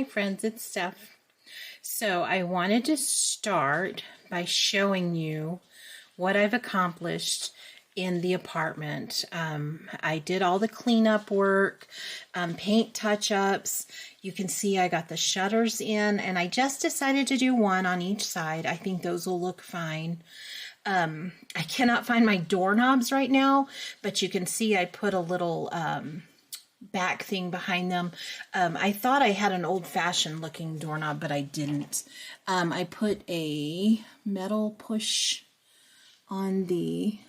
friends, it's Steph. So I wanted to start by showing you what I've accomplished in the apartment. I did all the cleanup work, paint touch-ups. You can see I got the shutters in, and I just decided to do one on each side. I think those will look fine. I cannot find my doorknobs right now, but you can see I put a little back thing behind them. I thought I had an old-fashioned looking doorknob, but I didn't. I put a metal push on the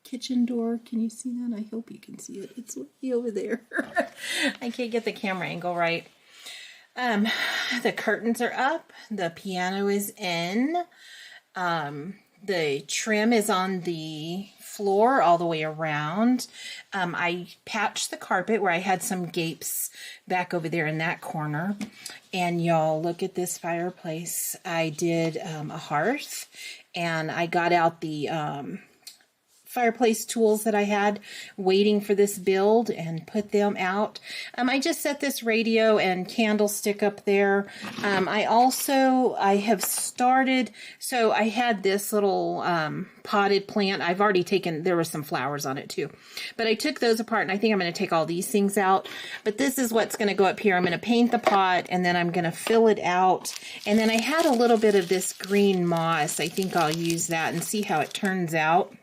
kitchen door. Can you see that? I hope you can see it. It's way over there. I can't get the camera angle right. The curtains are up. The piano is in. The trim is on the floor all the way around. I patched the carpet where I had some gapes back over there in that corner. And y'all, look at this fireplace. I did a hearth, and I got out the fireplace tools that I had waiting for this build and put them out. I just set this radio and candlestick up there. I have started, so I had this little potted plant. I've already taken, there were some flowers on it too, but I took those apart, and I think I'm going to take all these things out. But this is what's going to go up here. I'm going to paint the pot, and then I'm going to fill it out. And then I had a little bit of this green moss. I think I'll use that and see how it turns out.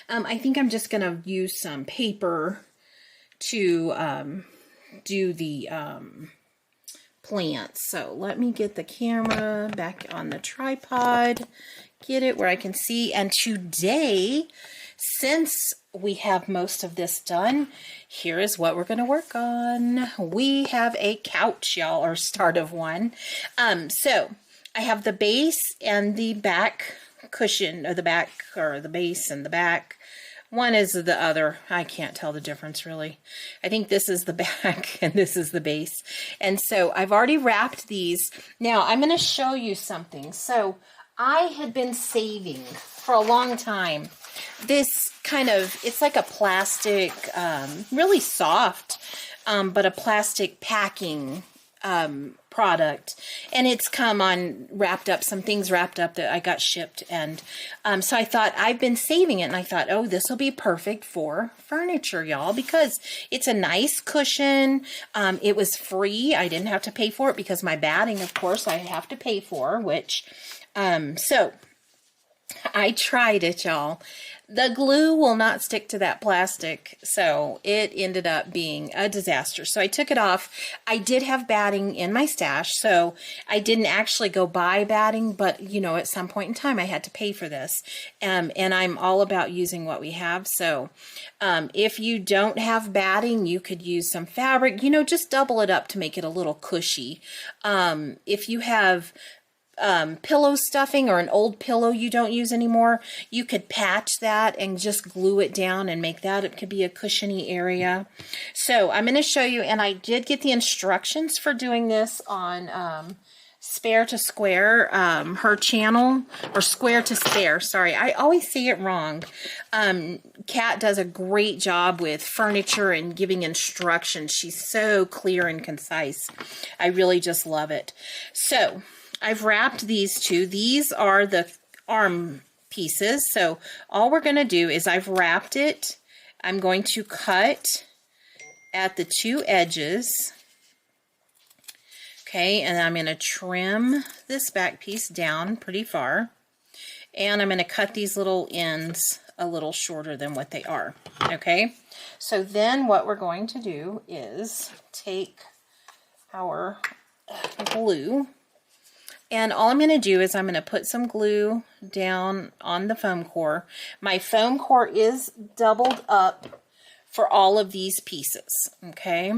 I think I'm just going to use some paper to do the plants. So let me get the camera back on the tripod, get it where I can see. And today, since we have most of this done, here is what we're going to work on. We have a couch, y'all, or start of one. So I have the base and the back cushion, or the back, or the base and the back. One is the other. I can't tell the difference really. I think this is the back and this is the base. And so I've already wrapped these. Now I'm going to show you something. So I had been saving for a long time this kind of, it's like a plastic, really soft, but a plastic packing product, and it's come on wrapped up, some things wrapped up that I got shipped. And so I thought, I've been saving it, and I thought, oh, this will be perfect for furniture, y'all, because it's a nice cushion. It was free. I didn't have to pay for it, because my batting, of course, I have to pay for, which so I tried it, y'all. The glue will not stick to that plastic, so it ended up being a disaster. So I took it off. I did have batting in my stash, so I didn't actually go buy batting, but, you know, at some point in time I had to pay for this. And I'm all about using what we have. So if you don't have batting, you could use some fabric, you know, just double it up to make it a little cushy. If you have pillow stuffing or an old pillow you don't use anymore, you could patch that and just glue it down and make that, it could be a cushiony area. So I'm going to show you, and I did get the instructions for doing this on Spare to Square, her channel, or Square to Spare, sorry, I always say it wrong. Kat does a great job with furniture and giving instructions. She's so clear and concise. I really just love it. So I've wrapped these two. These are the arm pieces. So all we're going to do is I've wrapped it. I'm going to cut at the two edges. Okay, and I'm going to trim this back piece down pretty far. And I'm going to cut these little ends a little shorter than what they are. Okay, so then what we're going to do is take our glue. And all I'm going to do is I'm going to put some glue down on the foam core. My foam core is doubled up for all of these pieces, okay?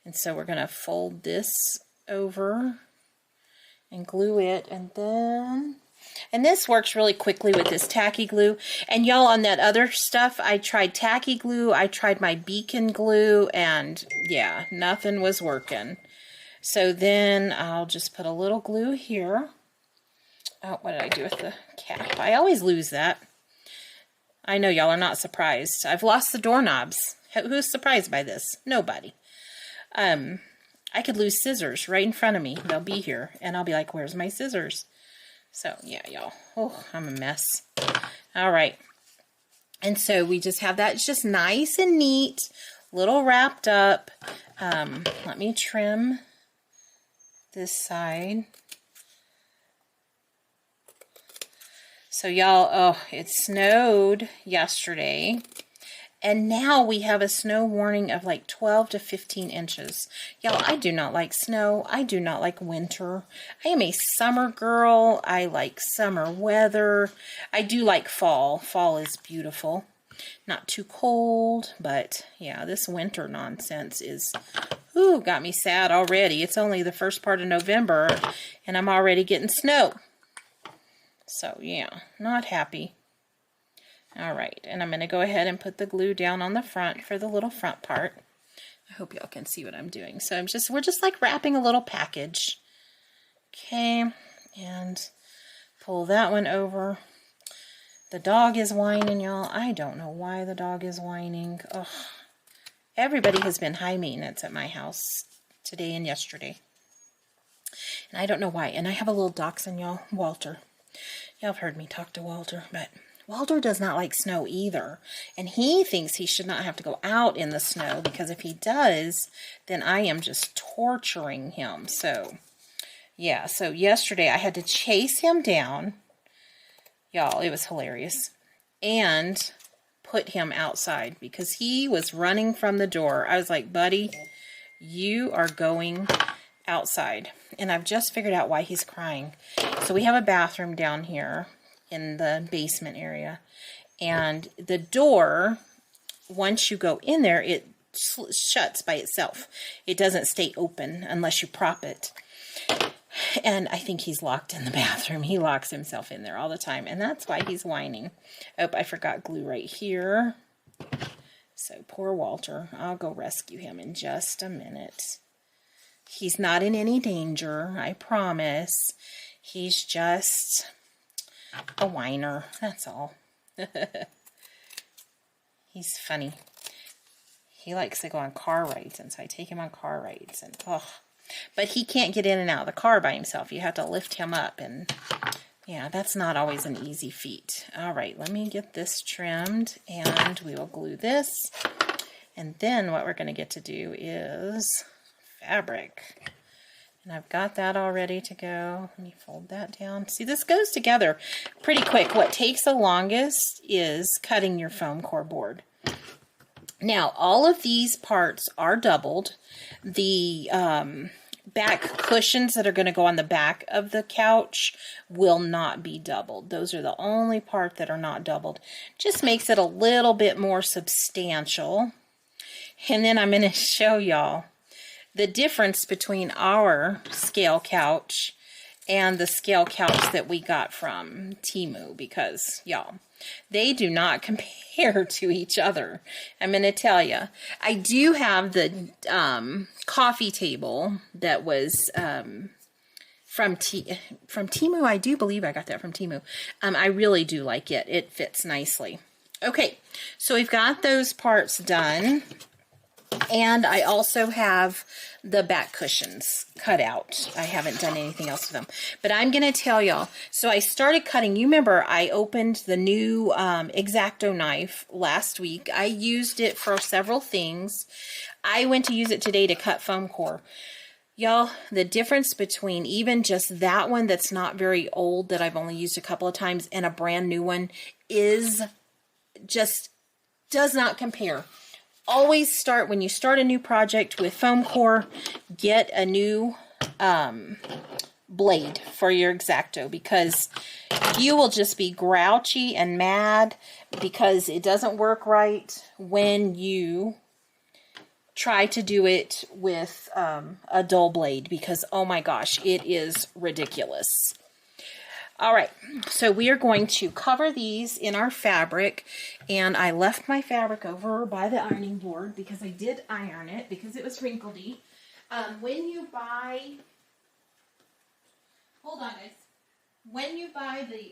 And so we're going to fold this over and glue it, and this works really quickly with this tacky glue. And y'all, on that other stuff, I tried tacky glue, I tried my beacon glue, and yeah, nothing was working. So then I'll just put a little glue here. Oh, what did I do with the cap? I always lose that. I know y'all are not surprised. I've lost the doorknobs. Who's surprised by this? Nobody. I I could lose scissors right in front of me. They'll be here, and I'll be like, where's my scissors? So, yeah, y'all. Oh, I'm a mess. All right. And so we just have that. It's just nice and neat, little wrapped up. Let me trim this side. So y'all, oh, it snowed yesterday. And now we have a snow warning of like 12 to 15 inches. Y'all, I do not like snow. I do not like winter. I am a summer girl. I like summer weather. I do like fall. Fall is beautiful. Not too cold, but yeah, this winter nonsense is, ooh, got me sad already. It's only the first part of November, and I'm already getting snow. So yeah, not happy. All right, and I'm going to go ahead and put the glue down on the front for the little front part. I hope y'all can see what I'm doing. So we're just like wrapping a little package. Okay, and pull that one over. The dog is whining, y'all. I don't know why the dog is whining. Ugh. Everybody has been high maintenance at my house today and yesterday. And I don't know why. And I have a little dachshund, y'all, Walter. Y'all have heard me talk to Walter, but Walter does not like snow either. And he thinks he should not have to go out in the snow, because if he does, then I am just torturing him. So, yeah. So yesterday I had to chase him down. Y'all, it was hilarious. And put him outside because he was running from the door. I was like, buddy, you are going outside. And I've just figured out why he's crying. So we have a bathroom down here in the basement area, and the door, once you go in there, it shuts by itself. It doesn't stay open unless you prop it. And I think he's locked in the bathroom. He locks himself in there all the time, and that's why he's whining. Oh, I forgot glue right here. So poor Walter. I'll go rescue him in just a minute. He's not in any danger, I promise. He's just a whiner, that's all. He's funny. He likes to go on car rides, and so I take him on car rides, and but he can't get in and out of the car by himself. You have to lift him up, and yeah, that's not always an easy feat. All right, let me get this trimmed, and we will glue this. And then what we're going to get to do is fabric. And I've got that all ready to go. Let me fold that down. See, this goes together pretty quick. What takes the longest is cutting your foam core board. Now, all of these parts are doubled. The back cushions that are going to go on the back of the couch will not be doubled. Those are the only part that are not doubled. Just makes it a little bit more substantial. And then I'm going to show y'all the difference between our scale couch and the scale couch that we got from Temu, because y'all, they do not compare to each other. I'm going to tell you. I do have the coffee table that was from Temu. I do believe I got that from Temu. I really do like it. It fits nicely. Okay, so we've got those parts done. And I also have the back cushions cut out. I haven't done anything else to them. But I'm going to tell y'all. So I started cutting. You remember I opened the new X-Acto knife last week. I used it for several things. I went to use it today to cut foam core. Y'all, the difference between even just that one that's not very old, that I've only used a couple of times, and a brand new one is just does not compare. Always start, when you start a new project with foam core, get a new blade for your X-Acto, because you will just be grouchy and mad because it doesn't work right when you try to do it with a dull blade, because oh my gosh, it is ridiculous. All right, so we are going to cover these in our fabric, and I left my fabric over by the ironing board because I did iron it because it was wrinkledy. When you buy, hold on guys, when you buy the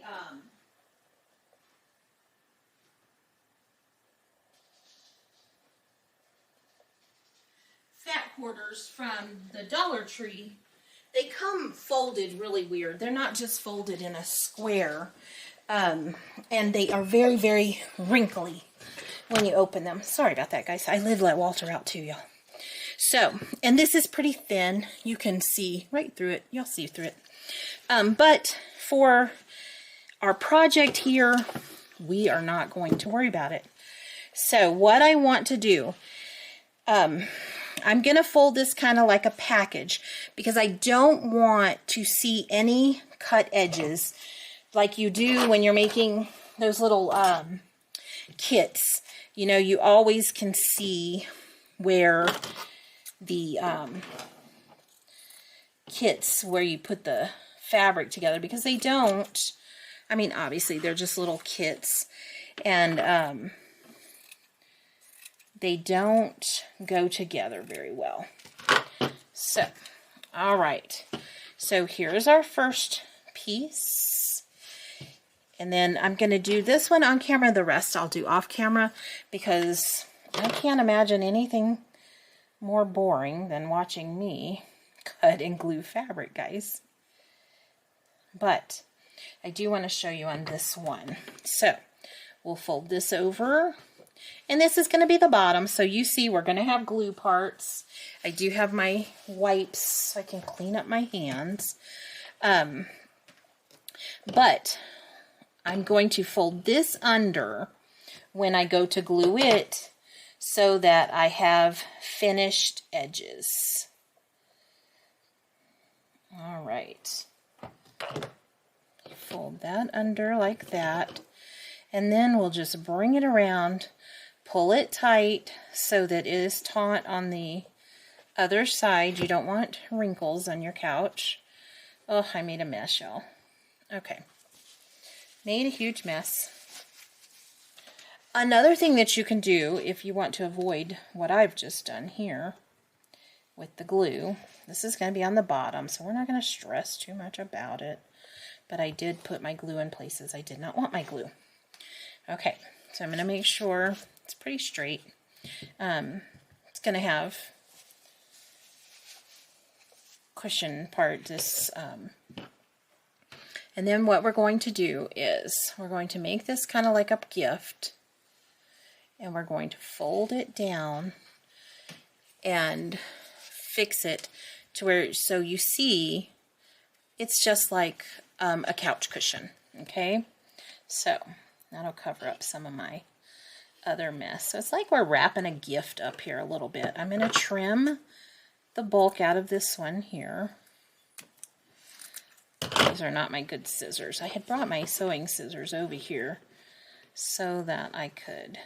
fat quarters from the Dollar Tree, they come folded really weird. They're not just folded in a square. And they are very, very wrinkly when you open them. Sorry about that, guys. I did let Walter out too, y'all. So, and this is pretty thin. You can see right through it. You'll see through it. But for our project here, we are not going to worry about it. So what I want to do, I'm going to fold this kind of like a package because I don't want to see any cut edges like you do when you're making those little kits. You know, you always can see where the kits, where you put the fabric together, because they don't, I mean, obviously they're just little kits, and they don't go together very well. So, all right. So here's our first piece. And then I'm going to do this one on camera. The rest I'll do off camera because I can't imagine anything more boring than watching me cut and glue fabric, guys. But I do want to show you on this one. So we'll fold this over. And this is going to be the bottom. So you see we're going to have glue parts. I do have my wipes so I can clean up my hands. But I'm going to fold this under when I go to glue it so that I have finished edges. All right. Fold that under like that. And then we'll just bring it around, pull it tight so that it is taut on the other side. You don't want wrinkles on your couch. Oh, I made a mess, y'all. Okay. Made a huge mess. Another thing that you can do if you want to avoid what I've just done here with the glue, this is going to be on the bottom, so we're not going to stress too much about it. But I did put my glue in places I did not want my glue. Okay, so I'm going to make sure it's pretty straight. It's going to have cushion part, this, and then what we're going to do is we're going to make this kind of like a gift, and we're going to fold it down and fix it to where, so you see, it's just like a couch cushion, okay? So that'll cover up some of my other mess. So it's like we're wrapping a gift up here a little bit. I'm going to trim the bulk out of this one here. These are not my good scissors. I had brought my sewing scissors over here so that I could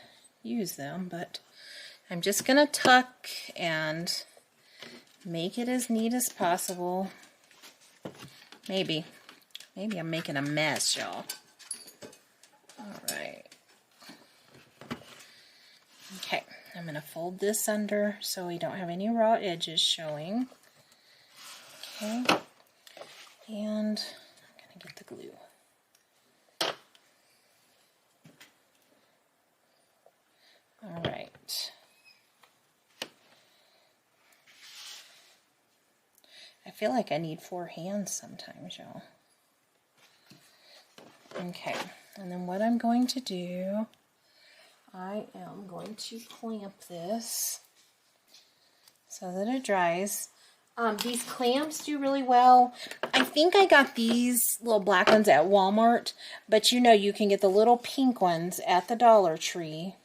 use them, but I'm just going to tuck and make it as neat as possible. Maybe I'm making a mess, y'all. All right. Okay, I'm going to fold this under so we don't have any raw edges showing. Okay, and I'm going to get the glue. All right. I feel like I need 4 hands sometimes, y'all. Okay, and then what I'm going to do, I am going to clamp this so that it dries. These clamps do really well. I think I got these little black ones at Walmart, but you know you can get the little pink ones at the Dollar Tree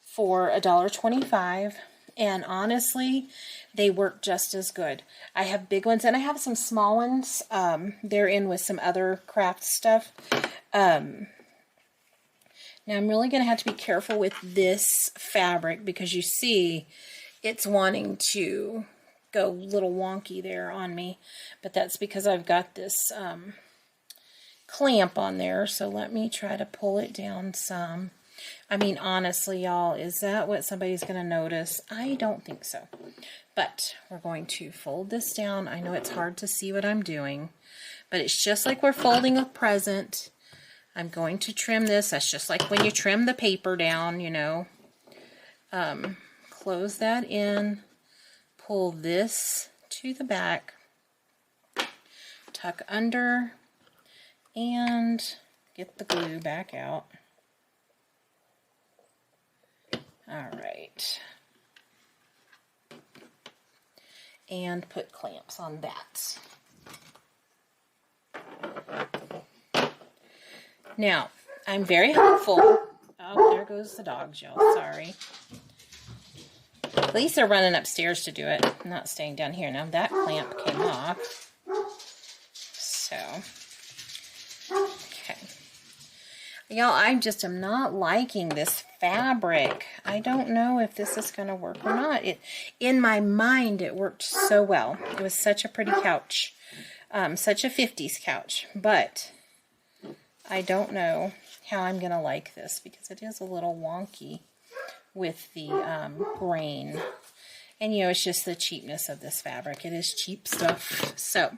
for $1.25, and honestly, they work just as good. I have big ones, and I have some small ones. They're in with some other craft stuff. Now, I'm really going to have to be careful with this fabric because you see it's wanting to go a little wonky there on me, but that's because I've got this clamp on there, so let me try to pull it down some. I mean, honestly, y'all, is that what somebody's going to notice? I don't think so. But we're going to fold this down. I know it's hard to see what I'm doing, but it's just like we're folding a present. I'm going to trim this. That's just like when you trim the paper down, you know. Close that in pull this to the back, tuck under, and get the glue back out. All right. And put clamps on that. Now, I'm very hopeful. Oh, there goes the dogs, y'all. Sorry. At least they're running upstairs to do it, not staying down here. Now that clamp came off. So, okay. Y'all, I just am not liking this fabric. I don't know if this is going to work or not. In my mind, it worked so well. It was such a pretty couch. Such a 50s couch. But I don't know how I'm going to like this because it is a little wonky with the grain. And, you know, it's just the cheapness of this fabric. It is cheap stuff. So,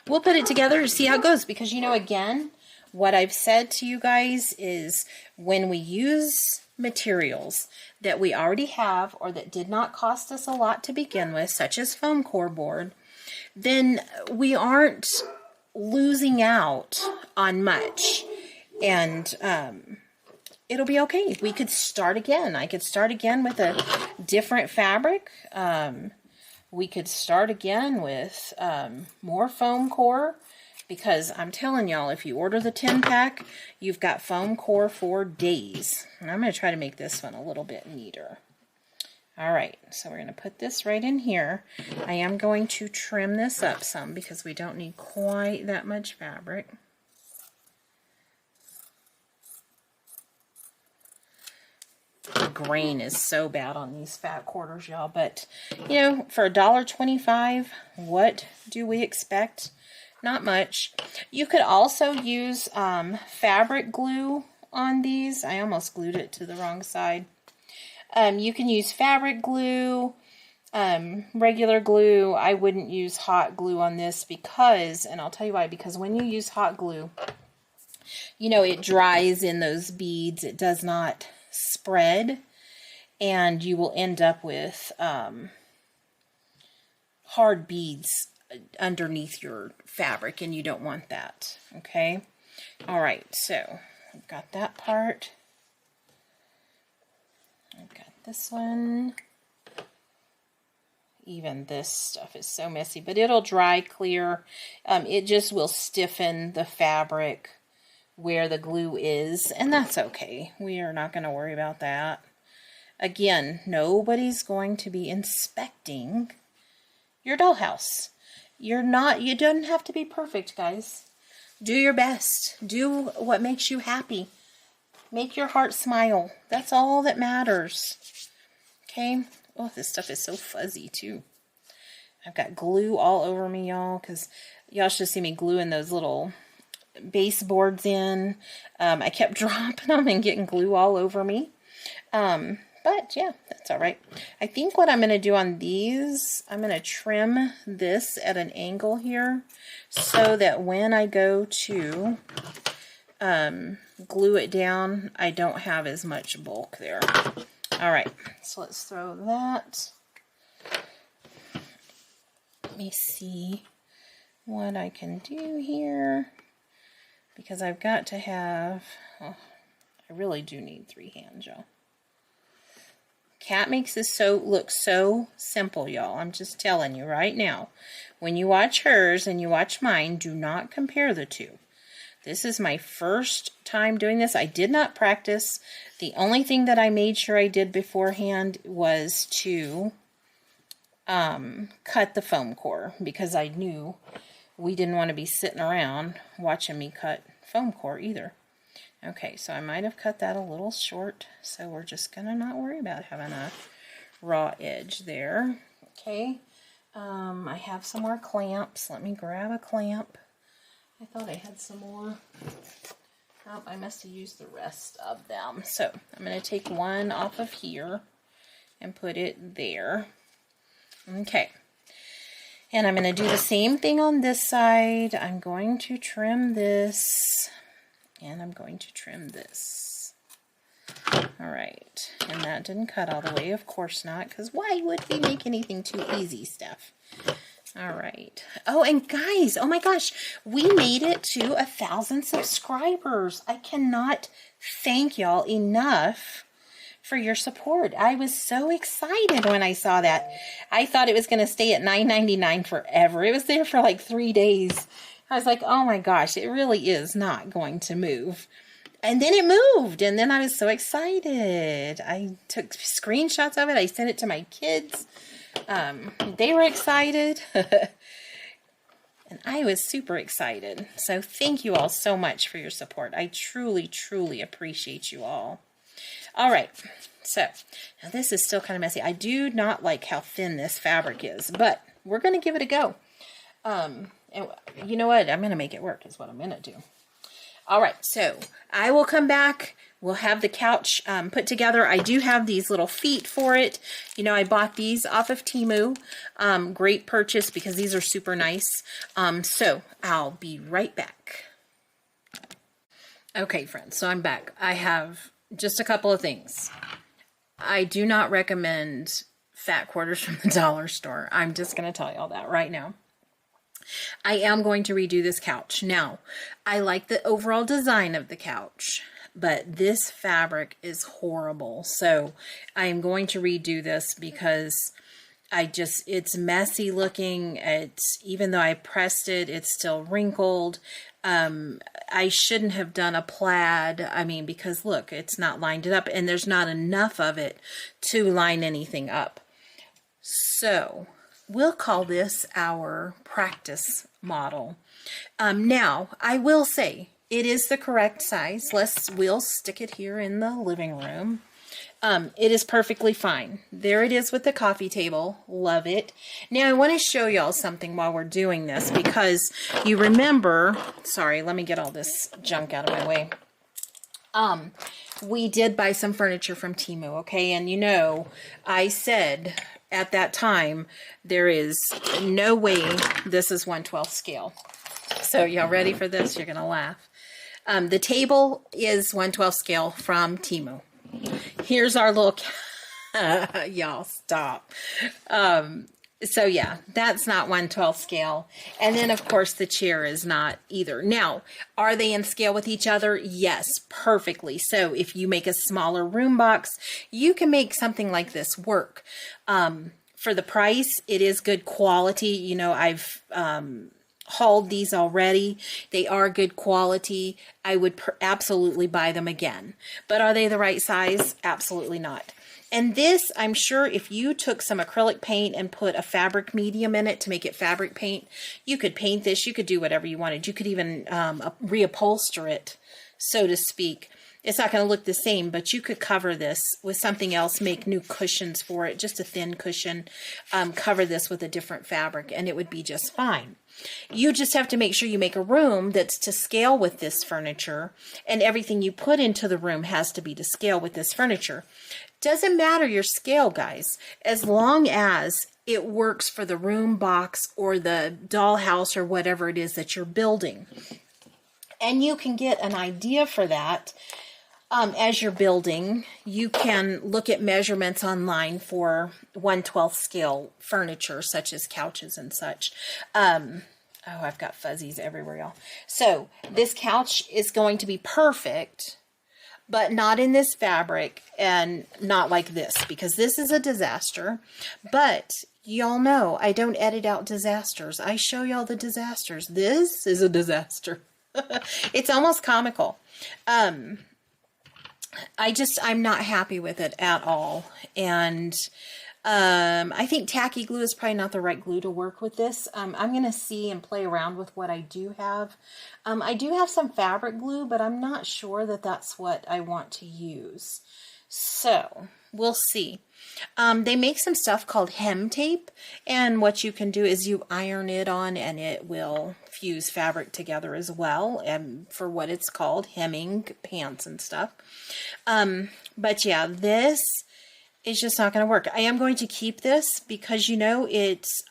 we'll put it together to see how it goes. Because, you know, again, what I've said to you guys is when we use materials that we already have or that did not cost us a lot to begin with, such as foam core board, then we aren't losing out on much. And it'll be okay. We could start again. I could start again with a different fabric. We could start again with more foam core, because I'm telling y'all, if you order the 10-pack, you've got foam core for days. And I'm going to try to make this one a little bit neater. All right, so we're going to put this right in here. I am going to trim this up some because we don't need quite that much fabric. The grain is so bad on these fat quarters, y'all. But, you know, for $1.25, what do we expect? Not much. You could also use fabric glue on these. I almost glued it to the wrong side. You can use fabric glue, regular glue. I wouldn't use hot glue on this because, and I'll tell you why, because when you use hot glue, you know, it dries in those beads. It does not spread, and you will end up with hard beads underneath your fabric, and you don't want that. Okay. All right, so I've got that part. I've got this one. Even this stuff is so messy, but it'll dry clear. It just will stiffen the fabric where the glue is, and that's okay. We are not going to worry about that. Again, nobody's going to be inspecting your dollhouse. You don't have to be perfect, guys. Do your best. Do what makes you happy. Make your heart smile. That's all that matters. Okay? Oh, this stuff is so fuzzy, too. I've got glue all over me, y'all, because y'all should see me gluing those little baseboards in. I kept dropping them and getting glue all over me. But yeah, that's all right. I think what I'm going to do on these, I'm going to trim this at an angle here so that when I go to glue it down, I don't have as much bulk there. All right, so let's throw that. Let me see what I can do here, because I've got to have, oh, I really do need 3 hands, y'all. Kat makes this look so simple, y'all. I'm just telling you right now. When you watch hers and you watch mine, do not compare the two. This is my first time doing this. I did not practice. The only thing that I made sure I did beforehand was to cut the foam core, because I knew we didn't want to be sitting around watching me cut foam core either. Okay, so I might have cut that a little short, so we're just going to not worry about having a raw edge there. Okay, I have some more clamps. Let me grab a clamp. I thought I had some more. Oh, I must have used the rest of them. So I'm going to take one off of here and put it there. Okay. And I'm going to do the same thing on this side. I'm going to trim this, and I'm going to trim this. All right, and that didn't cut all the way, of course not, because why would we make anything too easy, Steph? All right. Oh, and guys, oh my gosh, we made it to 1,000 subscribers. I cannot thank y'all enough for your support. I was so excited when I saw that. I thought it was going to stay at $9.99 forever. It was there for like 3 days. I was like, oh my gosh, it really is not going to move. And then it moved, and then I was so excited. I took screenshots of it. I sent it to my kids. They were excited. And I was super excited. So thank you all so much for your support. I truly, truly appreciate you all. All right. So now this is still kind of messy. I do not like how thin this fabric is, but we're going to give it a go. And you know what? I'm going to make it work is what I'm going to do. All right. So I will come back. We'll have the couch put together. I do have these little feet for it. You know, I bought these off of Temu. Great purchase because these are super nice. So I'll be right back. Okay, friends, so I'm back. I have just a couple of things. I do not recommend fat quarters from the dollar store. I'm just going to tell you all that right now. I am going to redo this couch. Now, I like the overall design of the couch, but this fabric is horrible. So I am going to redo this because it's messy looking. Even though I pressed it, it's still wrinkled. I shouldn't have done a plaid. I mean, because look, it's not lined it up and there's not enough of it to line anything up. So we'll call this our practice model. Now, I will say it is the correct size. We'll stick it here in the living room. It is perfectly fine. There it is with the coffee table. Love it. Now, I want to show y'all something while we're doing this because you remember, sorry, let me get all this junk out of my way. We did buy some furniture from Temu, okay? And you know, I said at that time, there is no way this is 1/12 scale. So y'all ready for this? You're going to laugh. The table is 1/12 scale from Temu. Here's our little, y'all stop. So yeah, that's not 1/12 scale. And then of course the chair is not either. Now, are they in scale with each other? Yes, perfectly. So if you make a smaller room box, you can make something like this work. For the price, it is good quality. You know, I've, hauled these already. They are good quality. I would absolutely buy them again. But are they the right size? Absolutely not. And this, I'm sure if you took some acrylic paint and put a fabric medium in it to make it fabric paint, you could paint this. You could do whatever you wanted. You could even reupholster it, so to speak. It's not going to look the same, but you could cover this with something else, make new cushions for it, just a thin cushion, cover this with a different fabric, and it would be just fine. You just have to make sure you make a room that's to scale with this furniture, and everything you put into the room has to be to scale with this furniture. Doesn't matter your scale, guys, as long as it works for the room box or the dollhouse or whatever it is that you're building. And you can get an idea for that as you're building. You can look at measurements online for 1/12 scale furniture, such as couches and such. Oh, I've got fuzzies everywhere, y'all. So this couch is going to be perfect, but not in this fabric and not like this, because this is a disaster. But y'all know I don't edit out disasters. I show y'all the disasters. This is a disaster. It's almost comical. I'm not happy with it at all. And I think tacky glue is probably not the right glue to work with this. I'm going to see and play around with what I do have. I do have some fabric glue, but I'm not sure that that's what I want to use. So we'll see. They make some stuff called hem tape, and what you can do is you iron it on and it will fuse fabric together as well, and for what it's called, hemming pants and stuff. But yeah, this it's just not going to work. I am going to keep this because, you know,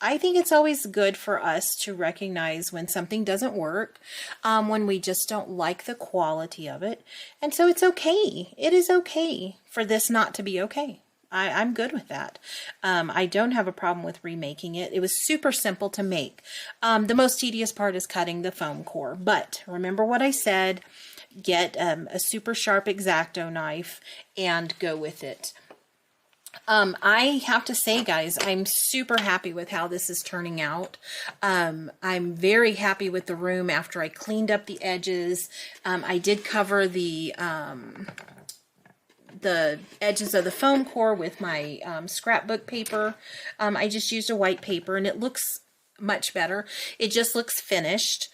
I think it's always good for us to recognize when something doesn't work, when we just don't like the quality of it. And so it's okay. It is okay for this not to be okay. I'm good with that. I don't have a problem with remaking it. It was super simple to make. The most tedious part is cutting the foam core. But remember what I said, get a super sharp X-Acto knife and go with it. I have to say, guys, I'm super happy with how this is turning out. I'm very happy with the room after I cleaned up the edges. I did cover the edges of the foam core with my scrapbook paper. I just used a white paper and it looks much better. It just looks finished.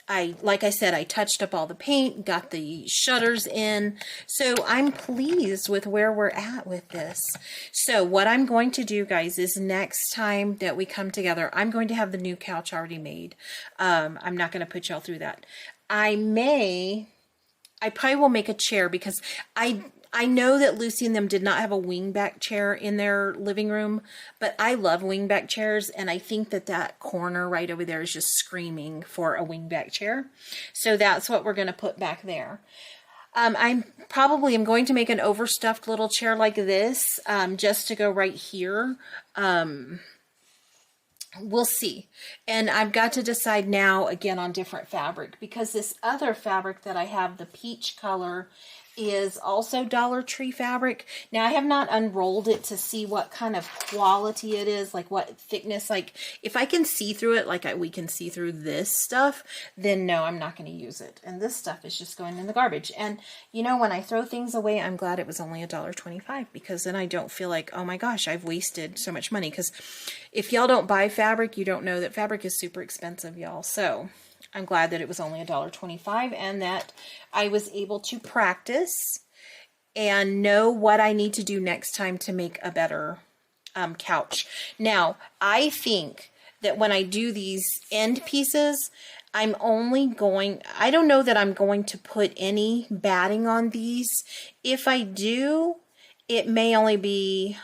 Like I said, I touched up all the paint, got the shutters in, so I'm pleased with where we're at with this. So what I'm going to do, guys, is next time that we come together, I'm going to have the new couch already made. I'm not going to put y'all through that. I probably will make a chair because I know that Lucy and them did not have a wingback chair in their living room, but I love wingback chairs, and I think that that corner right over there is just screaming for a wingback chair. So that's what we're going to put back there. I probably am going to make an overstuffed little chair like this, just to go right here. We'll see. And I've got to decide now again on different fabric, because this other fabric that I have, the peach color, is also Dollar Tree fabric. Now I have not unrolled it to see what kind of quality it is, like what thickness. Like if I can see through it, like we can see through this stuff, then no, I'm not going to use it. And this stuff is just going in the garbage. And you know, when I throw things away, I'm glad it was only $1.25, because then I don't feel like, oh my gosh, I've wasted so much money. Because if y'all don't buy fabric, you don't know that fabric is super expensive, y'all. So I'm glad that it was only $1.25 and that I was able to practice and know what I need to do next time to make a better couch. Now, I think that when I do these end pieces, I don't know that I'm going to put any batting on these. If I do, it may only be,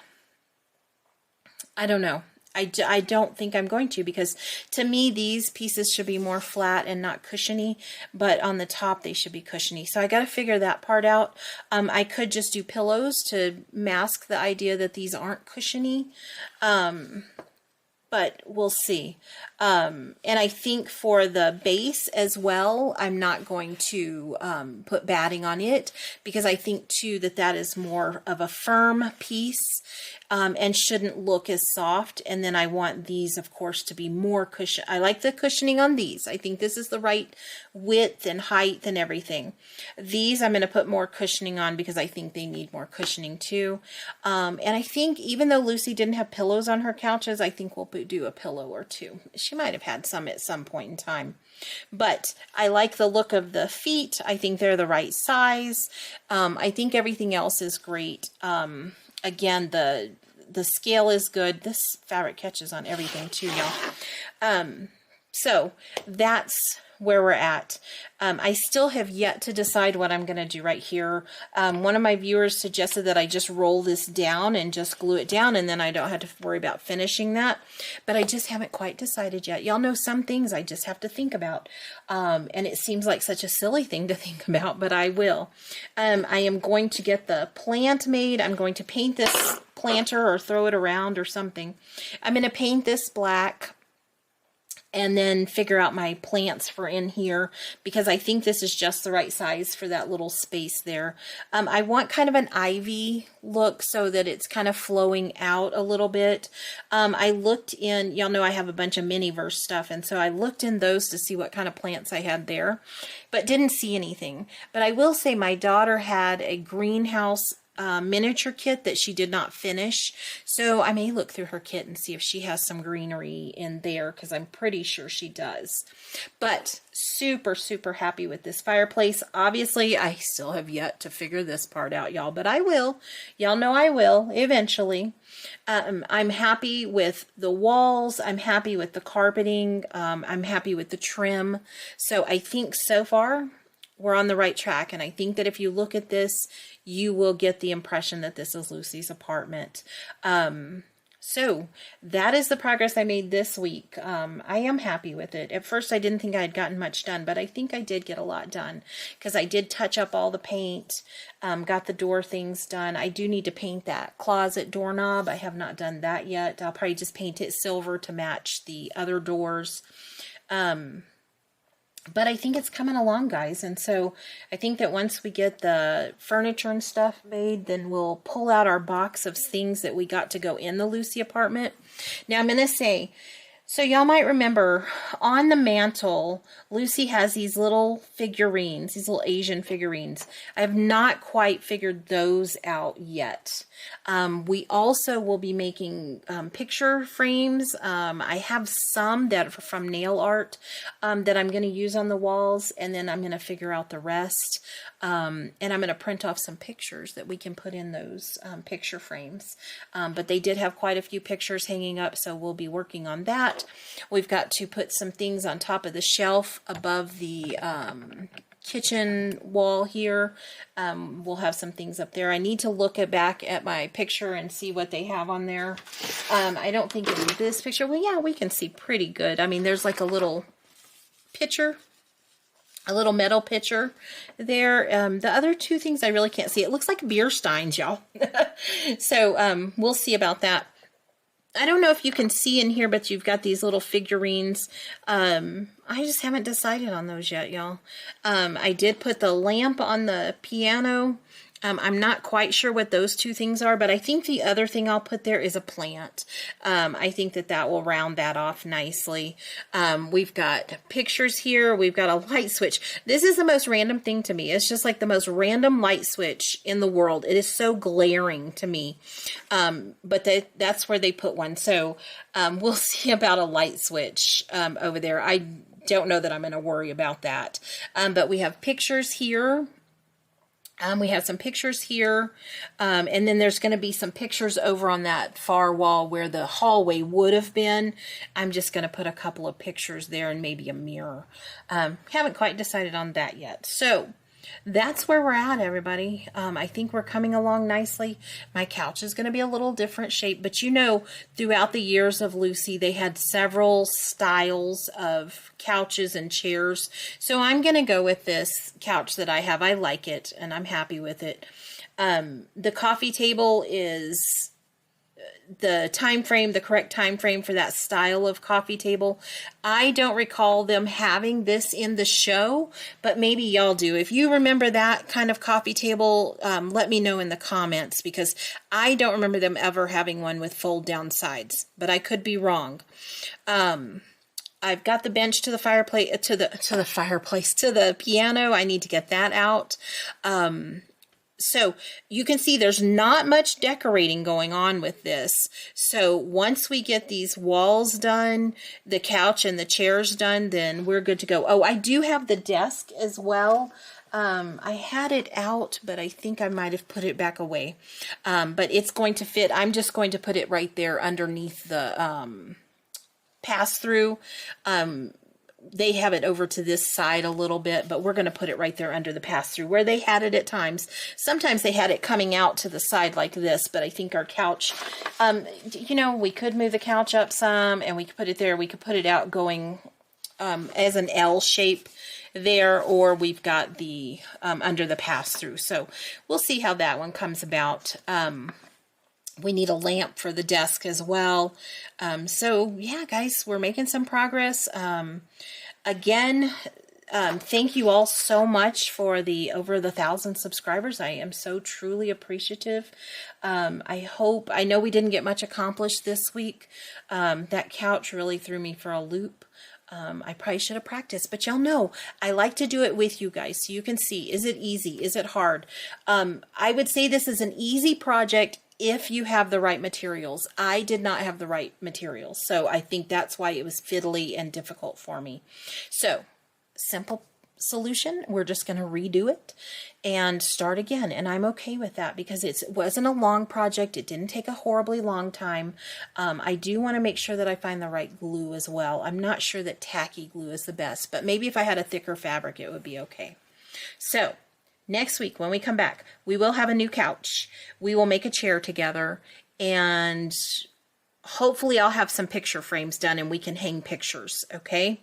I don't know. I don't think I'm going to, because to me these pieces should be more flat and not cushiony, but on the top they should be cushiony. So I got to figure that part out. I could just do pillows to mask the idea that these aren't cushiony, but we'll see. And I think for the base as well, I'm not going to put batting on it, because I think too that that is more of a firm piece. And shouldn't look as soft. And then I want these, of course, to be more cushion. I like the cushioning on these. I think this is the right width and height and everything. These I'm going to put more cushioning on because I think they need more cushioning too. And I think even though Lucy didn't have pillows on her couches, I think we'll do a pillow or two. She might have had some at some point in time. But I like the look of the feet. I think they're the right size. I think everything else is great. Again, the scale is good. This fabric catches on everything too, y'all. So that's where we're at. I still have yet to decide what I'm going to do right here. One of my viewers suggested that I just roll this down and just glue it down, and then I don't have to worry about finishing that. But I just haven't quite decided yet. Y'all know some things I just have to think about. And it seems like such a silly thing to think about, but I will. I am going to get the plant made. I'm going to paint this planter or throw it around or something. I'm going to paint this black and then figure out my plants for in here, because I think this is just the right size for that little space there. I want kind of an ivy look so that it's kind of flowing out a little bit. I looked in, y'all know I have a bunch of Miniverse stuff, and so I looked in those to see what kind of plants I had there, but didn't see anything. But I will say my daughter had a greenhouse miniature kit that she did not finish, so I may look through her kit and see if she has some greenery in there, because I'm pretty sure she does. But super happy with this fireplace. Obviously I still have yet to figure this part out, y'all, but I will. Y'all know I will eventually. I'm happy with the walls. I'm happy with the carpeting. I'm happy with the trim. So I think so far we're on the right track. And I think that if you look at this, you will get the impression that this is Lucy's apartment. So that is the progress I made this week. I am happy with it. At first, I didn't think I had gotten much done, but I think I did get a lot done because I did touch up all the paint, got the door things done. I do need to paint that closet doorknob. I have not done that yet. I'll probably just paint it silver to match the other doors. But I think it's coming along, guys. And so I think that once we get the furniture and stuff made, then we'll pull out our box of things that we got to go in the Lucy apartment. Now I'm going to say, so y'all might remember on the mantle, Lucy has these little figurines, these little Asian figurines. I have not quite figured those out yet. We also will be making picture frames. I have some that are from nail art that I'm going to use on the walls, and then I'm going to figure out the rest. And I'm going to print off some pictures that we can put in those picture frames. But they did have quite a few pictures hanging up, so we'll be working on that. We've got to put some things on top of the shelf above the kitchen wall here. We'll have some things up there. I need to look back at my picture and see what they have on there. I don't think in this picture, well, yeah, we can see pretty good. I mean, there's like a little pitcher, a little metal pitcher there. The other two things I really can't see. It looks like beer steins, y'all. So we'll see about that. I don't know if you can see in here, but you've got these little figurines. I just haven't decided on those yet, y'all. I did put the lamp on the piano. I'm not quite sure what those two things are, but I think the other thing I'll put there is a plant. I think that that will round that off nicely. We've got pictures here. We've got a light switch. This is the most random thing to me. It's just like the most random light switch in the world. It is so glaring to me. But that's where they put one. So we'll see about a light switch over there. I don't know that I'm going to worry about that. But we have pictures here. We have some pictures here, and then there's going to be some pictures over on that far wall where the hallway would have been. I'm just going to put a couple of pictures there and maybe a mirror. Haven't quite decided on that yet. So that's where we're at, everybody. I think we're coming along nicely. My couch is going to be a little different shape, but you know, throughout the years of Lucy, they had several styles of couches and chairs. So I'm going to go with this couch that I have. I like it, and I'm happy with it. The coffee table is the time frame, the correct time frame for that style of coffee table. I don't recall them having this in the show, but maybe y'all do. If you remember that kind of coffee table, let me know in the comments, because I don't remember them ever having one with fold down sides, but I could be wrong. I've got the bench to the fireplace, to the piano. I need to get that out. So you can see there's not much decorating going on with this. So once we get these walls done, the couch and the chairs done, then we're good to go. Oh, I do have the desk as well. I had it out, but I think I might have put it back away. But it's going to fit. I'm just going to put it right there underneath the pass-through. They have it over to this side a little bit, but we're going to put it right there under the pass-through where they had it at times. Sometimes they had it coming out to the side like this, but I think our couch, you know, we could move the couch up some and we could put it there. We could put it out going as an L shape there, or we've got the under the pass-through. So we'll see how that one comes about. We need a lamp for the desk as well. So yeah, guys, we're making some progress. Again, thank you all so much for the over 1,000 subscribers. I am so truly appreciative. I know we didn't get much accomplished this week. That couch really threw me for a loop. I probably should have practiced, but y'all know I like to do it with you guys so you can see, is it easy? Is it hard? I would say this is an easy project if you have the right materials. I did not have the right materials, so I think that's why it was fiddly and difficult for me. So, simple solution, we're just going to redo it and start again, and I'm okay with that because it wasn't a long project. It didn't take a horribly long time. I do want to make sure that I find the right glue as well. I'm not sure that tacky glue is the best, but maybe if I had a thicker fabric, it would be okay. So next week when we come back, we will have a new couch. We will make a chair together, and hopefully I'll have some picture frames done and we can hang pictures, okay?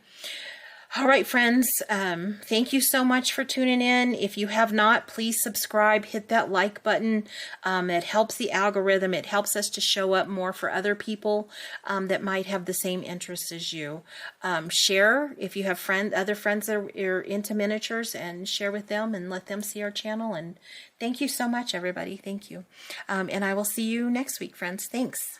All right, friends, thank you so much for tuning in. If you have not, please subscribe, hit that like button. It helps the algorithm. It helps us to show up more for other people that might have the same interests as you. Share if you have other friends that are into miniatures, and share with them and let them see our channel. And thank you so much, everybody. Thank you. And I will see you next week, friends. Thanks.